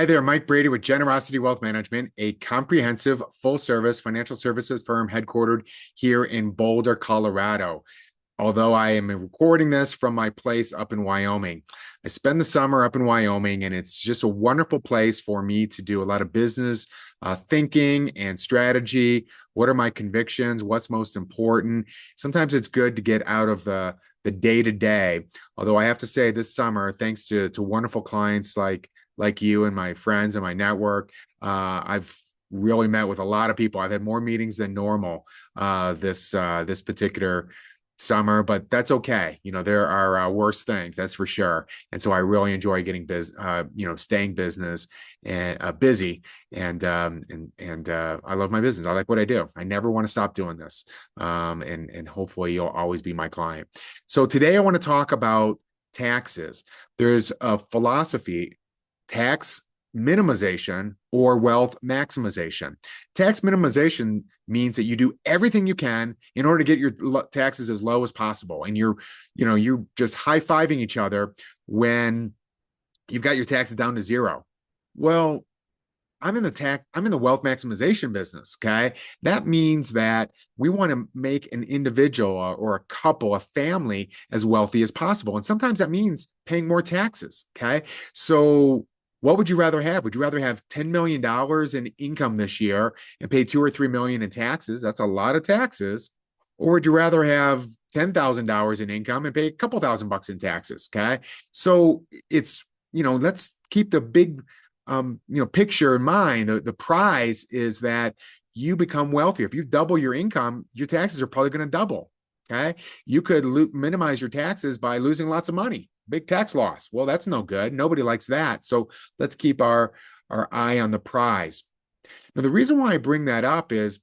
Hi there, Mike Brady with Generosity Wealth Management, a comprehensive full-service financial services firm headquartered here in Boulder, Colorado. Although I am recording this from my place up in Wyoming. I spend the summer up in Wyoming, and it's just a wonderful place for me to do a lot of business thinking and strategy. What are my convictions? What's most important? Sometimes it's good to get out of the day-to-day. Although I have to say this summer, thanks to wonderful clients like you and my friends and my network, I've really met with a lot of people. I've had more meetings than normal this particular summer, but that's okay. There are worse things, that's for sure. And so I really enjoy getting staying business and busy. And I love my business. I like what I do. I never want to stop doing this. And hopefully you'll always be my client. So today I want to talk about taxes. There's a philosophy, tax minimization or wealth maximization. Tax minimization means that you do everything you can in order to get your taxes as low as possible. And you're just high-fiving each other when you've got your taxes down to zero. Well, I'm in the wealth maximization business. Okay. That means that we want to make an individual or a couple, a family as wealthy as possible. And sometimes that means paying more taxes. Okay. So what would you rather have? Would you rather have $10 million in income this year and pay 2 or 3 million in taxes? That's a lot of taxes. Or would you rather have $10,000 in income and pay a couple $1,000 in taxes? Okay. So let's keep the big, picture in mind. The prize is that you become wealthier. If you double your income, your taxes are probably going to double. Okay. You could minimize your taxes by losing lots of money. Big tax loss. Well, that's no good. Nobody likes that. So let's keep our eye on the prize. Now, the reason why I bring that up is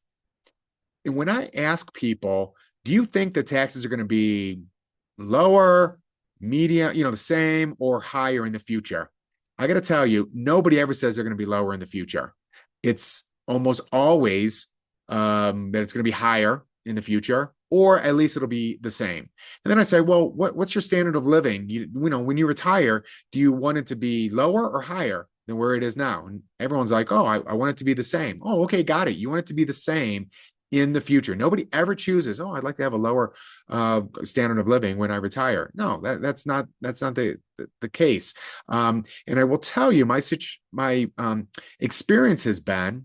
when I ask people, do you think the taxes are going to be lower, medium, the same, or higher in the future? I got to tell you, nobody ever says they're going to be lower in the future. It's almost always that it's going to be higher in the future, or at least it'll be the same. And then I say, well, what's your standard of living? When you retire, do you want it to be lower or higher than where it is now? And everyone's like, oh, I want it to be the same. Oh, okay, got it. You want it to be the same in the future. Nobody ever chooses, oh, I'd like to have a lower standard of living when I retire. No, that's not the case. And I will tell you, my experience has been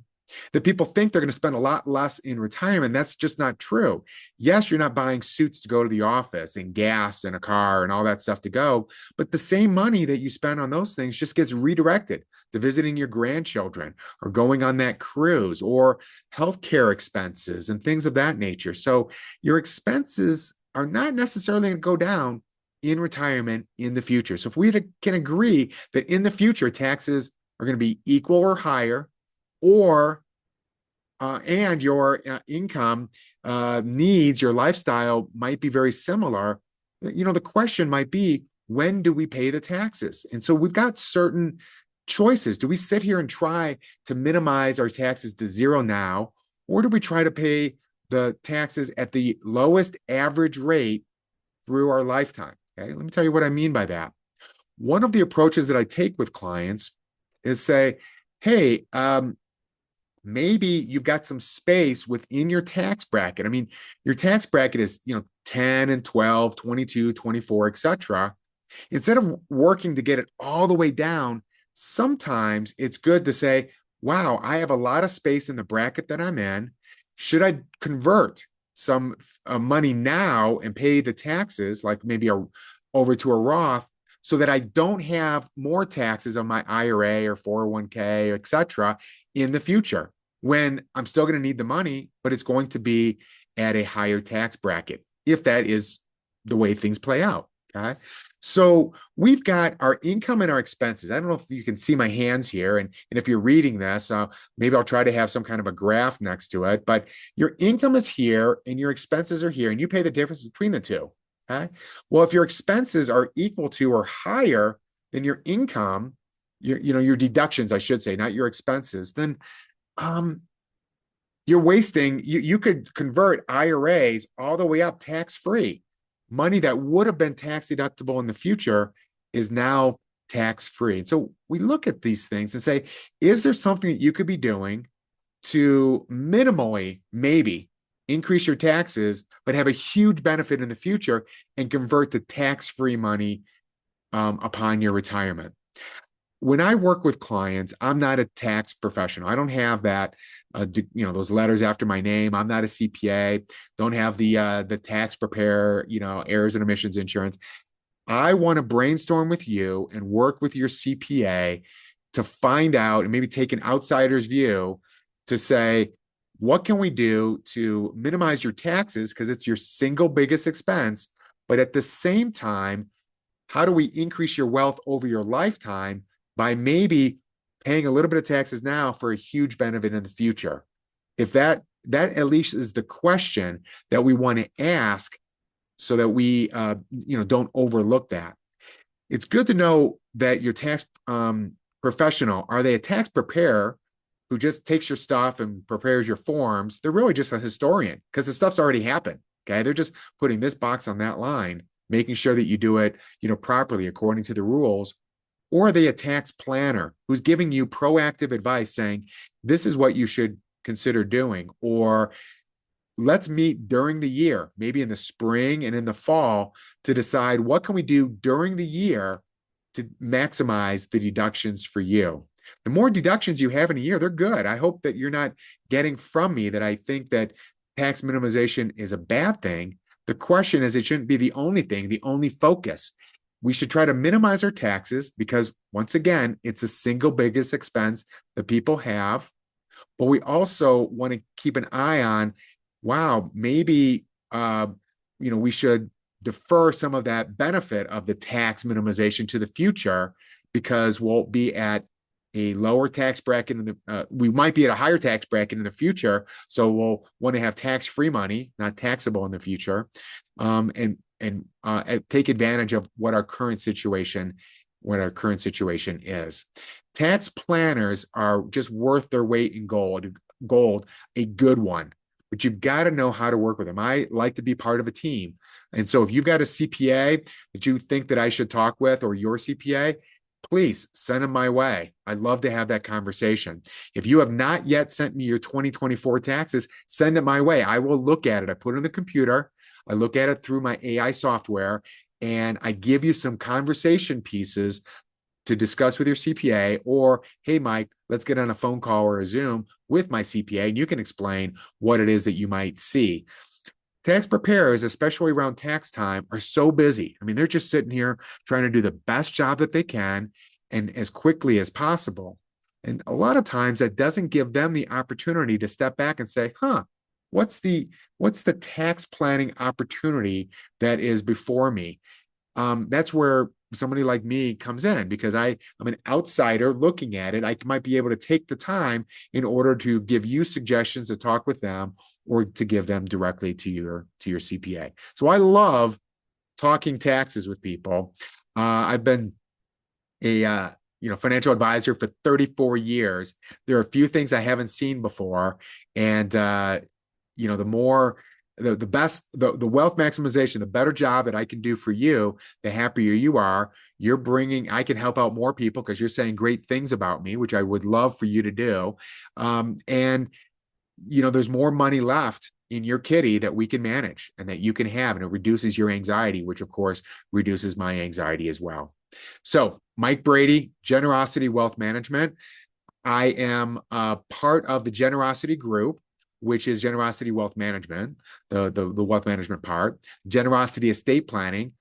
that people think they're going to spend a lot less in retirement. That's just not true. Yes, you're not buying suits to go to the office and gas and a car and all that stuff to go, but the same money that you spend on those things just gets redirected to visiting your grandchildren or going on that cruise or healthcare expenses and things of that nature. So your expenses are not necessarily going to go down in retirement in the future. So if we can agree that in the future, taxes are going to be equal or higher, or and your income needs, your lifestyle might be very similar. The question might be, when do we pay the taxes? And so we've got certain choices. Do we sit here and try to minimize our taxes to zero now, or do we try to pay the taxes at the lowest average rate through our lifetime? Okay, let me tell you what I mean by that. One of the approaches that I take with clients is say, hey, maybe you've got some space within your tax bracket. I mean, your tax bracket is, 10 and 12, 22, 24, etc. Instead of working to get it all the way down, sometimes it's good to say, wow, I have a lot of space in the bracket that I'm in. Should I convert some money now and pay the taxes, like maybe over to a Roth, so that I don't have more taxes on my IRA or 401k, etc., in the future, when I'm still going to need the money, but it's going to be at a higher tax bracket, if that is the way things play out. Okay. So we've got our income and our expenses. I don't know if you can see my hands here. And if you're reading this, maybe I'll try to have some kind of a graph next to it. But your income is here and your expenses are here, and you pay the difference between the two. Okay. Well, if your expenses are equal to or higher than your income, your deductions, I should say, not your expenses, then you're wasting, you could convert IRAs all the way up tax-free. Money that would have been tax deductible in the future is now tax-free. And so we look at these things and say, is there something that you could be doing to minimally, maybe, increase your taxes, but have a huge benefit in the future and convert to tax-free money upon your retirement? When I work with clients, I'm not a tax professional. I don't have that, those letters after my name. I'm not a CPA. Don't have the tax preparer, errors and omissions insurance. I want to brainstorm with you and work with your CPA to find out and maybe take an outsider's view to say, what can we do to minimize your taxes because it's your single biggest expense, but at the same time, how do we increase your wealth over your lifetime by maybe paying a little bit of taxes now for a huge benefit in the future? If that at least is the question that we want to ask so that we don't overlook that. It's good to know that your tax professional, are they a tax preparer who just takes your stuff and prepares your forms? They're really just a historian because the stuff's already happened. Okay. They're just putting this box on that line, making sure that you do it, properly according to the rules. Or are they a tax planner who's giving you proactive advice saying, this is what you should consider doing? Or let's meet during the year, maybe in the spring and in the fall, to decide what can we do during the year to maximize the deductions for you. The more deductions you have in a year, they're good. I hope that you're not getting from me that I think that tax minimization is a bad thing. The question is, it shouldn't be the only thing, the only focus. We should try to minimize our taxes because, once again, it's the single biggest expense that people have. But we also want to keep an eye on, wow, maybe we should defer some of that benefit of the tax minimization to the future because we'll be at a lower tax bracket we might be at a higher tax bracket in the future, so we'll want to have tax-free money, not taxable in the future, and take advantage of what our current situation is. Tax planners are just worth their weight in gold, a good one, but you've got to know how to work with them. I like to be part of a team. And so if you've got a CPA that you think that I should talk with, or your CPA, please send them my way. I'd love to have that conversation. If you have not yet sent me your 2024 taxes, send it my way. I will look at it. I put it on the computer. I look at it through my AI software, and I give you some conversation pieces to discuss with your CPA, or, hey, Mike, let's get on a phone call or a Zoom with my CPA, and you can explain what it is that you might see. Tax preparers, especially around tax time, are so busy. I mean, they're just sitting here trying to do the best job that they can and as quickly as possible. And a lot of times that doesn't give them the opportunity to step back and say, what's the tax planning opportunity that is before me? That's where somebody like me comes in, because I'm an outsider looking at it. I might be able to take the time in order to give you suggestions, to talk with them, or to give them directly to your CPA. So I love talking taxes with people. I've been a financial advisor for 34 years. There are a few things I haven't seen before, and the best, the wealth maximization, the better job that I can do for you, the happier you are. I can help out more people because you're saying great things about me, which I would love for you to do. And there's more money left in your kitty that we can manage and that you can have, and it reduces your anxiety, which of course reduces my anxiety as well. So, Mike Brady, Generosity Wealth Management. I am part of the Generosity Group, which is Generosity Wealth Management, the wealth management part. Generosity Estate Planning,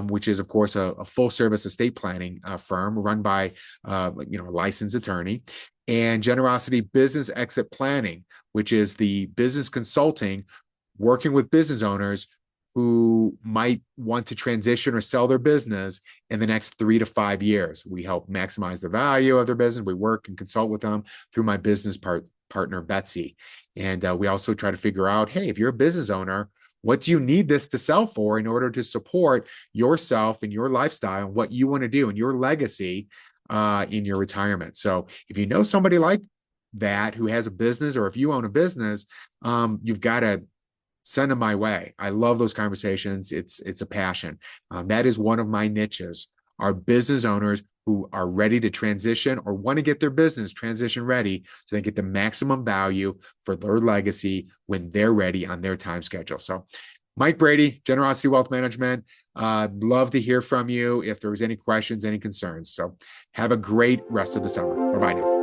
which is, of course, a full-service estate planning firm run by a licensed attorney. And Generosity Business Exit Planning, which is the business consulting, working with business owners who might want to transition or sell their business in the next 3 to 5 years. We help maximize the value of their business. We work and consult with them through my business partner, Betsy. And we also try to figure out, hey, if you're a business owner, what do you need this to sell for in order to support yourself and your lifestyle and what you want to do and your legacy in your retirement? So if you know somebody like that who has a business, or if you own a business, you've got to send them my way. I love those conversations. It's a passion. That is one of my niches, are business owners who are ready to transition or want to get their business transition ready so they get the maximum value for their legacy when they're ready on their time schedule. So Mike Brady, Generosity Wealth Management. Love to hear from you if there was any questions, any concerns. So have a great rest of the summer. Bye-bye now.